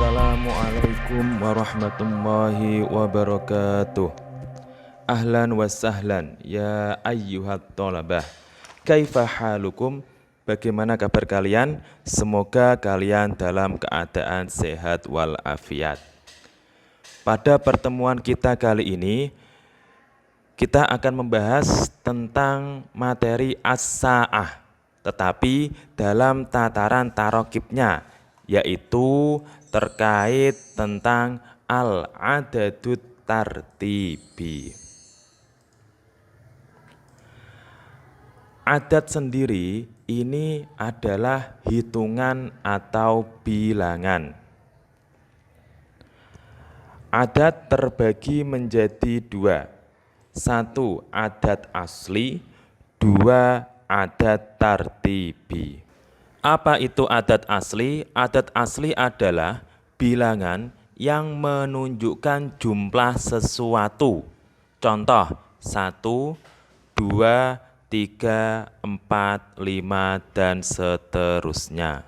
Assalamualaikum warahmatullahi wabarakatuh. Ahlan wa sahlan ya ayyuhat thalabah. Kaifa halukum? Bagaimana kabar kalian? Semoga kalian dalam keadaan sehat walafiat. Pada pertemuan kita kali ini, kita akan membahas tentang materi as-sa'ah, tetapi dalam tataran tarokibnya, yaitu terkait tentang al-adadut tartibi. Adat sendiri ini adalah hitungan atau bilangan. Adat terbagi menjadi dua. Satu, adat asli. Dua, adat tartibi. Apa itu adat asli? Adat asli adalah bilangan yang menunjukkan jumlah sesuatu. Contoh, 1, 2, 3, 4, 5, dan seterusnya.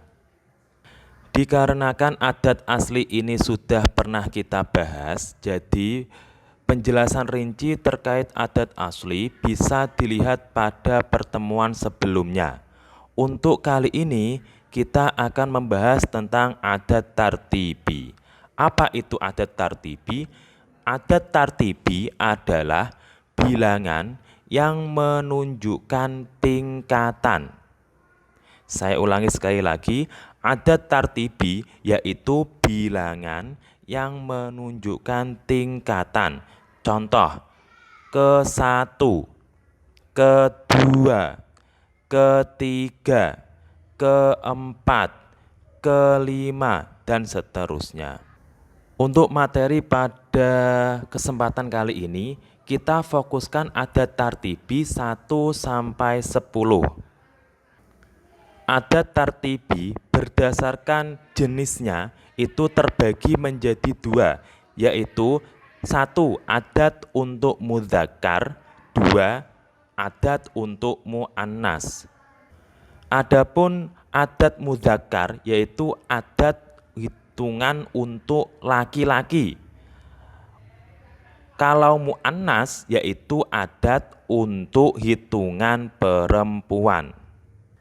Dikarenakan adat asli ini sudah pernah kita bahas, jadi penjelasan rinci terkait adat asli bisa dilihat pada pertemuan sebelumnya. Untuk kali ini kita akan membahas tentang adat tartibi. Apa itu adat tartibi? Adat tartibi adalah bilangan yang menunjukkan tingkatan. Saya ulangi sekali lagi, adat tartibi yaitu bilangan yang menunjukkan tingkatan. Contoh, ke-1, ke-2, ke-3, ke-4, ke-5, dan seterusnya. Untuk materi pada kesempatan kali ini, kita fokuskan adat tartibi 1 sampai 10. Adat tartibi berdasarkan jenisnya itu terbagi menjadi dua, yaitu 1, adat untuk mudzakkar, 2, adat untuk muannas. Adapun adat mudzakkar yaitu adat hitungan untuk laki-laki. Kalau muannas yaitu adat untuk hitungan perempuan.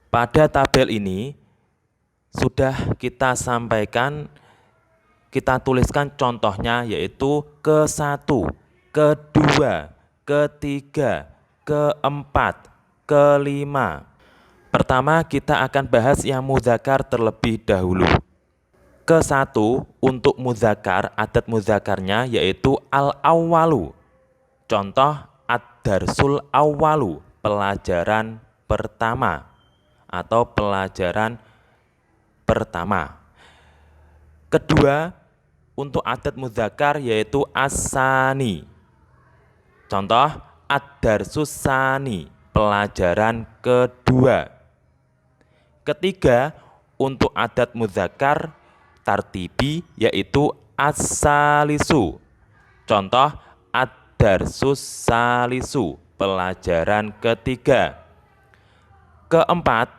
Pada tabel ini sudah kita sampaikan, kita tuliskan contohnya yaitu ke-1, ke-2, ke-3, ke-4, ke-5. Pertama kita akan bahas yang mudzakkar terlebih dahulu. Ke-1 untuk mudzakkar, adat mudzakarnya yaitu al-awwalu. Contoh ad-darsul awwalu, pelajaran pertama atau pelajaran pertama. Kedua untuk adat mudzakkar yaitu as-sani. Contoh ad-darsus sani, pelajaran kedua. Ketiga untuk adat mudzakkar tartibi yaitu as-salisu. Contoh ad-darsus salisu, pelajaran ketiga. Keempat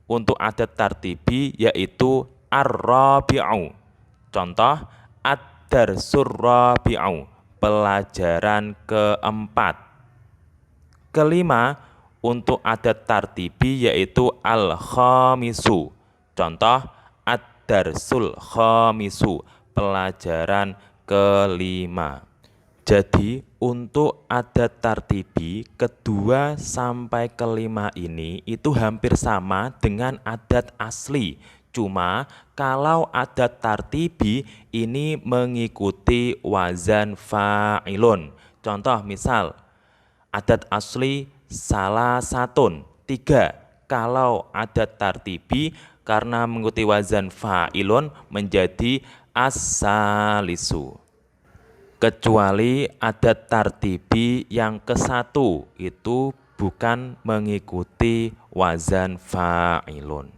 untuk adat tartibi yaitu ar-rabi'u. Contoh ad-darsur rabi'u, pelajaran keempat. Kelima untuk adat tartibi yaitu al-khamisu. Contoh ad-darsul khamisu, pelajaran kelima. Jadi untuk adat tartibi kedua sampai kelima ini itu hampir sama dengan adat asli. Cuma kalau adat tartibi ini mengikuti wazan fa'ilun. Contoh misal adat asli salasatun, 3. Kalau adat tartibi karena mengikuti wazan fa'ilun menjadi as-salisu. Kecuali adat tartibi yang ke-1 itu bukan mengikuti wazan fa'ilun.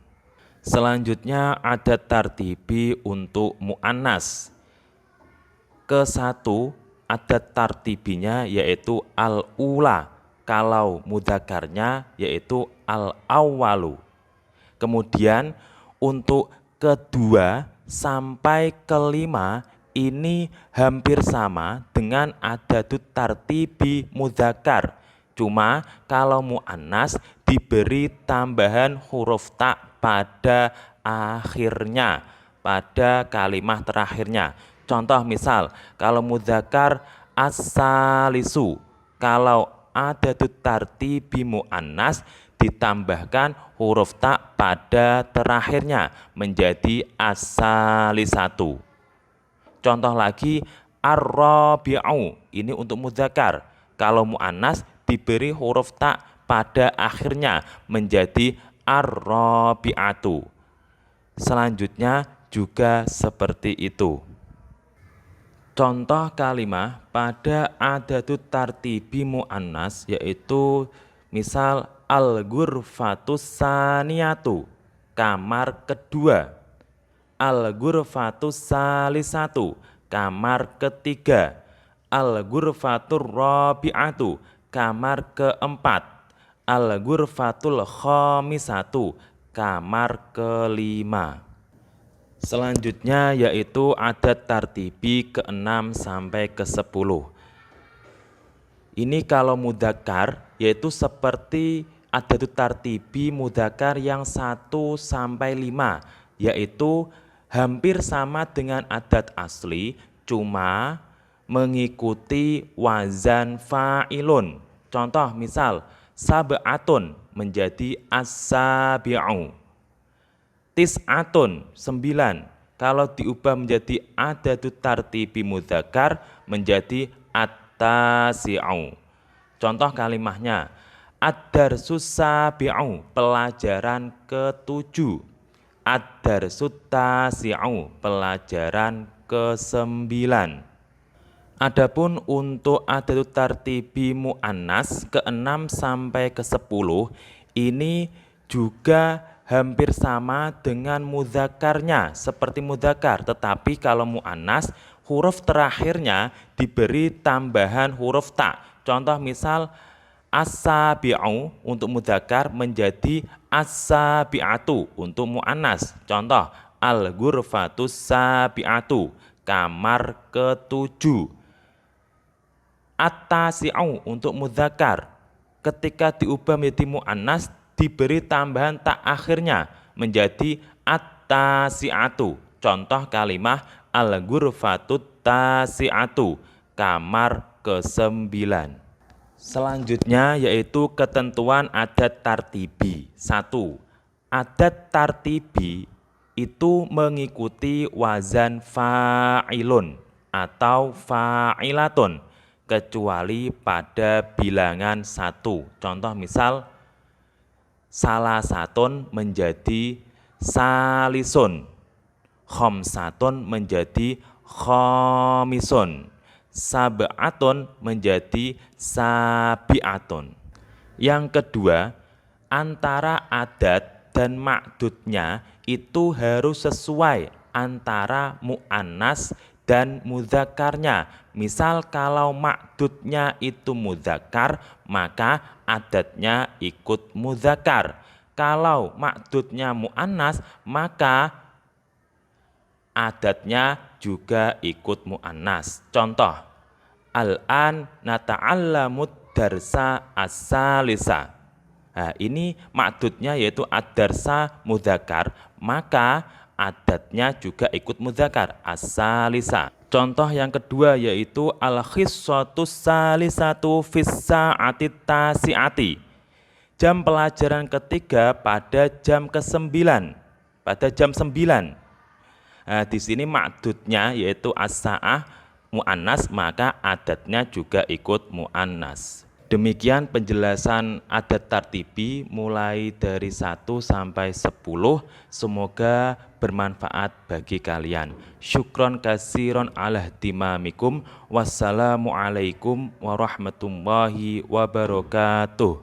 Selanjutnya adat tartibi untuk mu'annas. Ke-1 adat tartibinya yaitu al-ula, kalau mudzakarnya yaitu al-awwalu. Kemudian untuk kedua sampai ke-5 ini hampir sama dengan adatut tartibi mudzakkar. Cuma kalau mu'annas diberi tambahan huruf ta pada akhirnya, pada kalimat terakhirnya. Contoh misal, kalau mudzakkar as-salisu, kalau adatut tartibi mu'annas ditambahkan huruf ta pada terakhirnya menjadi as-salisatu. Contoh lagi, ar-rabi'u, ini untuk mudzakkar. Kalau mu'annas diberi huruf ta pada akhirnya menjadi ar-rabi'atu. Selanjutnya juga seperti itu. Contoh kalimat pada adatut tartibi mu'annas yaitu misal al-ghurfatus saniyatu, kamar kedua. Al-ghurfatus salisatu, kamar ketiga. Al-ghurfatur rabi'atu, kamar keempat. Al-ghurfatul khamisatu, kamar kelima. Selanjutnya yaitu adat tartibi ke-6 sampai ke-10. Ini kalau mudzakkar yaitu seperti adatut tartibi mudzakkar yang 1 sampai 5, yaitu hampir sama dengan adat asli, cuma mengikuti wazan fa'ilun. Contoh misal, sab'atun menjadi as-sabi'u. Tis'atun, 9. Kalau diubah menjadi adatut tartibi mudzakkar menjadi at-tasi'u. Contoh kalimatnya, ad-darsus sabi'u, pelajaran ke-7. Ad-darsut tasi'u, pelajaran ke-9. Adapun untuk adatut tartibi mu'annas ke-6 sampai ke-10 ini juga hampir sama dengan mudzakarnya seperti mudzakkar, tetapi kalau mu'annas huruf terakhirnya diberi tambahan huruf ta. Contoh misal as-sabi'u untuk mudzakkar menjadi as-sabi'atu untuk mu'annas. Contoh, al-ghurfatus sabi'atu, kamar ke-7. At-tasi'u untuk mudzakkar, ketika diubah menjadi mu'annas diberi tambahan tak akhirnya menjadi at-tasi'atu. Contoh kalimat al-ghurfatut tasi'atu, kamar ke-9. Selanjutnya yaitu ketentuan adat tartibi. 1. Adat tartibi itu mengikuti wazan fa'ilun atau fa'ilatun kecuali pada bilangan 1. Contoh misal salasatun menjadi salisun, khomsatun menjadi khomisun, sab'atun menjadi sabi'atun. Yang kedua, antara adat dan ma'dudnya itu harus sesuai antara mu'annas dan mudzakarnya. Misal kalau ma'dudnya itu mudzakkar, maka adatnya ikut mudzakkar. Kalau ma'dudnya mu'annas, maka adatnya juga ikut mu'annas. Contoh, al-an nata'allamud darsa as-salisa. Nah, ini ma'dudnya yaitu ad-darsa mudzakkar, maka adatnya juga ikut mudzakkar as-salisa. Contoh yang kedua yaitu al-khissatu salisatu fis sa'ati tasi'ati. Jam pelajaran ketiga pada jam ke-9, pada jam 9. Nah, di sini ma'dudnya yaitu as-sa'ah mu'annas, maka adatnya juga ikut mu'annas. Demikian penjelasan adat tartibi mulai dari 1 sampai 10. Semoga bermanfaat bagi kalian. Syukron kasiron ala ihtimamikum. Wassalamualaikum warahmatullahi wabarakatuh.